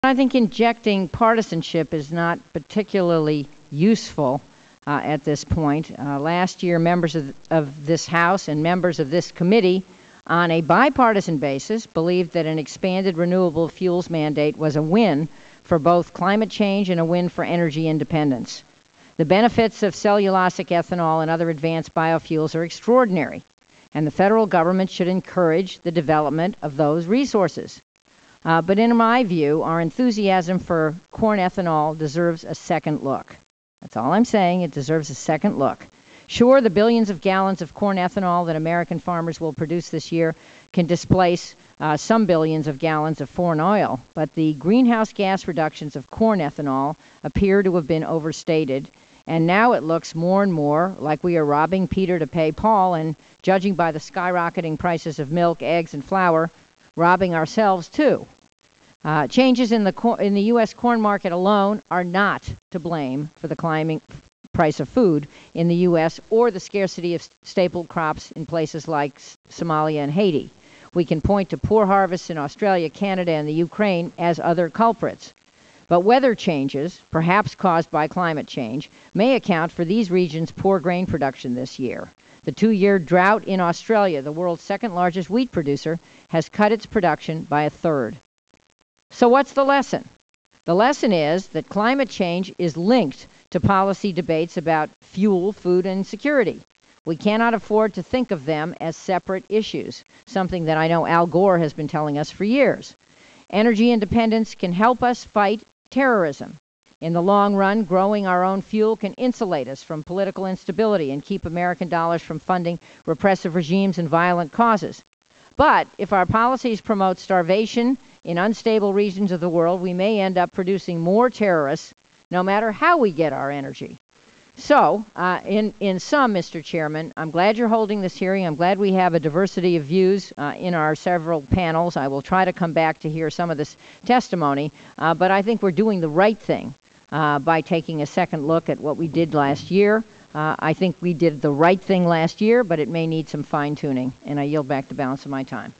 I think injecting partisanship is not particularly useful at this point. Last year, members of this House and members of this committee, on a bipartisan basis, believed that an expanded renewable fuels mandate was a win for both climate change and a win for energy independence. The benefits of cellulosic ethanol and other advanced biofuels are extraordinary, and the federal government should encourage the development of those resources. But in my view, our enthusiasm for corn ethanol deserves a second look. That's all I'm saying. It deserves a second look. Sure, the billions of gallons of corn ethanol that American farmers will produce this year can displace some billions of gallons of foreign oil, but the greenhouse gas reductions of corn ethanol appear to have been overstated, and now it looks more and more like we are robbing Peter to pay Paul, and judging by the skyrocketing prices of milk, eggs, and flour, robbing ourselves too. Changes in the U.S. corn market alone are not to blame for the climbing price of food in the U.S. or the scarcity of staple crops in places like Somalia and Haiti. We can point to poor harvests in Australia, Canada, and the Ukraine as other culprits. But weather changes, perhaps caused by climate change, may account for these regions' poor grain production this year. The 2-year drought in Australia, the world's second largest wheat producer, has cut its production by a third. So what's the lesson? The lesson is that climate change is linked to policy debates about fuel, food, and security. We cannot afford to think of them as separate issues, something that I know Al Gore has been telling us for years. Energy independence can help us fight terrorism. In the long run, growing our own fuel can insulate us from political instability and keep American dollars from funding repressive regimes and violent causes. But if our policies promote starvation in unstable regions of the world, we may end up producing more terrorists no matter how we get our energy. So, in sum, Mr. Chairman, I'm glad you're holding this hearing. I'm glad we have a diversity of views in our several panels. I will try to come back to hear some of this testimony, but I think we're doing the right thing by taking a second look at what we did last year. I think we did the right thing last year, but it may need some fine-tuning, and I yield back the balance of my time.